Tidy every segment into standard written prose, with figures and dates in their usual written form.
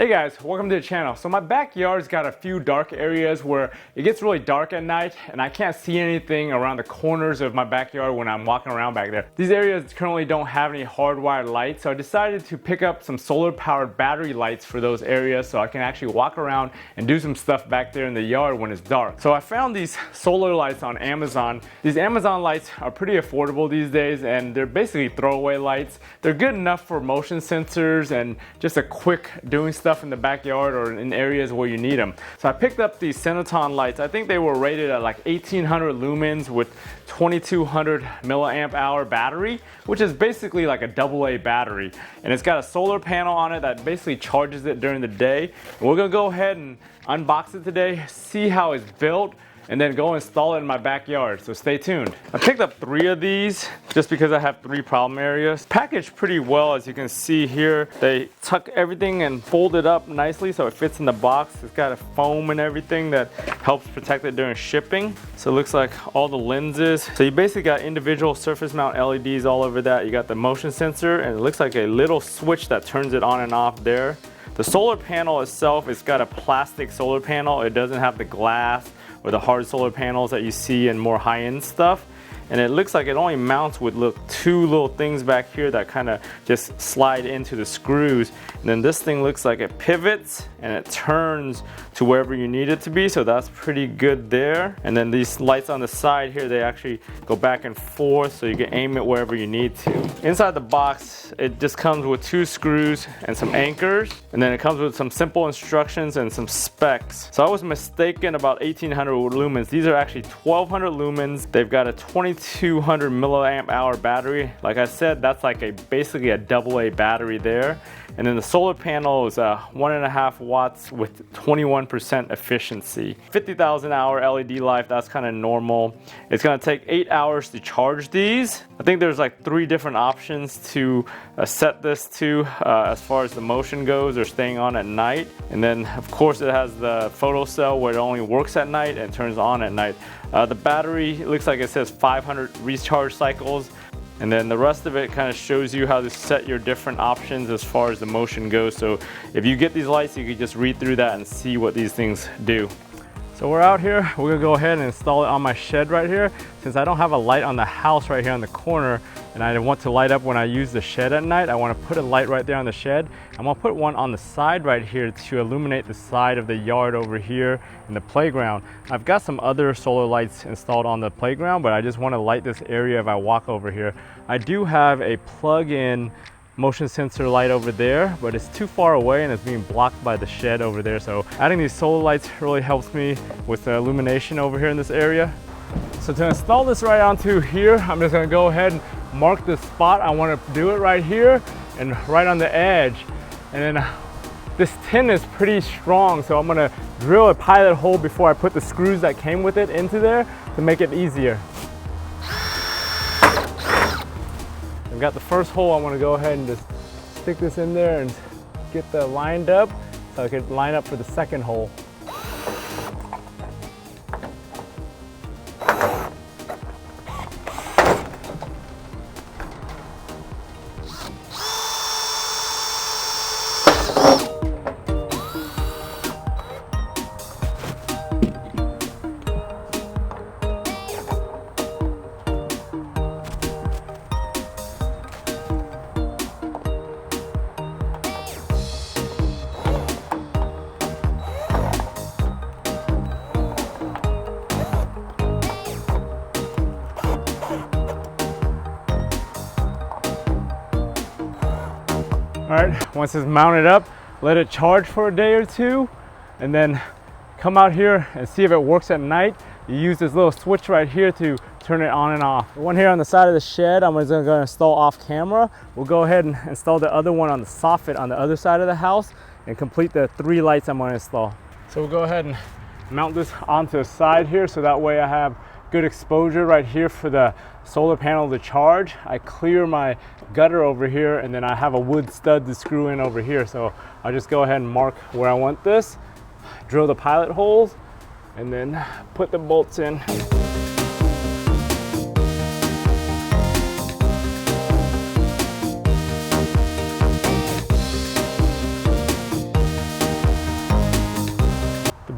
Hey guys, welcome to the channel. So my backyard's got a few dark areas where it gets really dark at night and I can't see anything around the corners of my backyard when I'm walking around back there. These areas currently don't have any hardwired lights, so I decided to pick up some solar powered battery lights for those areas so I can actually walk around and do some stuff back there in the yard when it's dark. So I found these solar lights on Amazon. These Amazon lights are pretty affordable these days and they're basically throwaway lights. They're good enough for motion sensors and just a quick doing stuff in the backyard or in areas where you need them. So I picked up these Soffit lights. I think they were rated at like 1800 lumens with 2200 milliamp hour battery, which is basically like a AA battery. And it's got a solar panel on it that basically charges it during the day. And we're gonna go ahead and unbox it today, see how it's built, and then go install it in my backyard, so stay tuned. I picked up 3 of these just because I have 3 problem areas. Packaged pretty well, as you can see here. They tuck everything and fold it up nicely so it fits in the box. It's got a foam and everything that helps protect it during shipping. So it looks like all the lenses. So you basically got individual surface mount LEDs all over that. You got the motion sensor and it looks like a little switch that turns it on and off there. The solar panel itself, it's got a plastic solar panel. It doesn't have the glass or the hard solar panels that you see in more high-end stuff. And it looks like it only mounts with 2 little things back here that kind of just slide into the screws. And then this thing looks like it pivots and it turns to wherever you need it to be. So that's pretty good there. And then these lights on the side here, they actually go back and forth so you can aim it wherever you need to. Inside the box, it just comes with 2 screws and some anchors. And then it comes with some simple instructions and some specs. So I was mistaken about 1800 lumens. These are actually 1200 lumens. They've got a 2200 milliamp hour battery. Like I said, that's like basically a AA battery there. And then the solar panel is 1.5 watts with 21% efficiency. 50,000 hour LED life, that's kind of normal. It's gonna take 8 hours to charge these. I think there's like 3 different options to set this to as far as the motion goes or staying on at night. And then of course it has the photo cell where it only works at night and turns on at night. The battery, it looks like it says 500 recharge cycles. And then the rest of it kind of shows you how to set your different options as far as the motion goes. So if you get these lights, you can just read through that and see what these things do. So we're out here, we're gonna go ahead and install it on my shed right here. Since I don't have a light on the house right here on the corner and I want to light up when I use the shed at night, I wanna put a light right there on the shed. I'm gonna put one on the side right here to illuminate the side of the yard over here in the playground. I've got some other solar lights installed on the playground, but I just wanna light this area if I walk over here. I do have a plug-in motion sensor light over there, but it's too far away and it's being blocked by the shed over there. So adding these solar lights really helps me with the illumination over here in this area. So to install this right onto here, I'm just gonna go ahead and mark the spot. I wanna do it right here and right on the edge. And then this tin is pretty strong, so I'm gonna drill a pilot hole before I put the screws that came with it into there to make it easier. I've got the first hole. I want to go ahead and just stick this in there and get that lined up so I could line up for the second hole. All right, once it's mounted up, let it charge for a day or 2, and then come out here and see if it works at night. You use this little switch right here to turn it on and off. One here on the side of the shed, I'm just gonna install off camera. We'll go ahead and install the other one on the soffit on the other side of the house and complete the 3 lights I'm gonna install. So we'll go ahead and mount this onto the side here so that way I have good exposure right here for the solar panel to charge. I clear my gutter over here and then I have a wood stud to screw in over here. So I'll just go ahead and mark where I want this, drill the pilot holes, and then put the bolts in.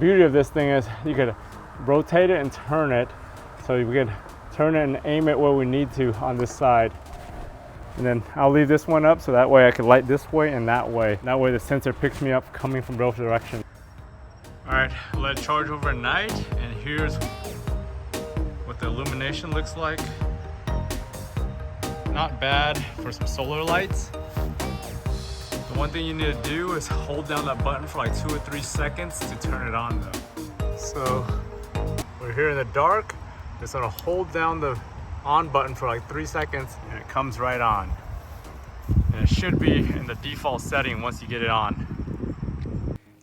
beauty of this thing is you could rotate it and turn it. So we could turn it and aim it where we need to on this side. And then I'll leave this one up so that way I could light this way and that way. That way the sensor picks me up coming from both directions. All right, let it charge overnight, and here's what the illumination looks like. Not bad for some solar lights. The one thing you need to do is hold down that button for like 2 or 3 seconds to turn it on though. So we're here in the dark. Just gonna hold down the on button for like 3 seconds and it comes right on. And it should be in the default setting once you get it on.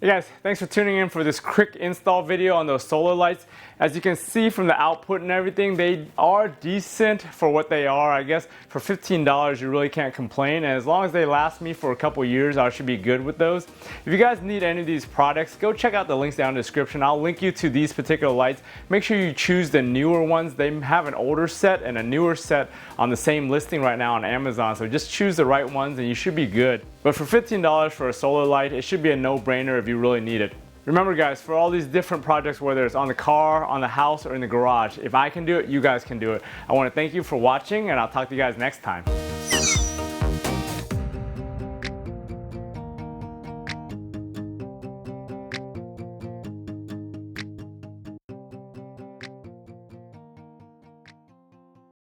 Hey guys, thanks for tuning in for this quick install video on those solar lights. As you can see from the output and everything, they are decent for what they are. I guess for $15 you really can't complain, and as long as they last me for a couple years, I should be good with those. If you guys need any of these products, go check out the links down in the description. I'll link you to these particular lights. Make sure you choose the newer ones. They have an older set and a newer set on the same listing right now on Amazon, so just choose the right ones and you should be good. But for $15 for a solar light, it should be a no-brainer if you really need it. Remember guys, for all these different projects, whether it's on the car, on the house, or in the garage, if I can do it, you guys can do it. I want to thank you for watching, and I'll talk to you guys next time.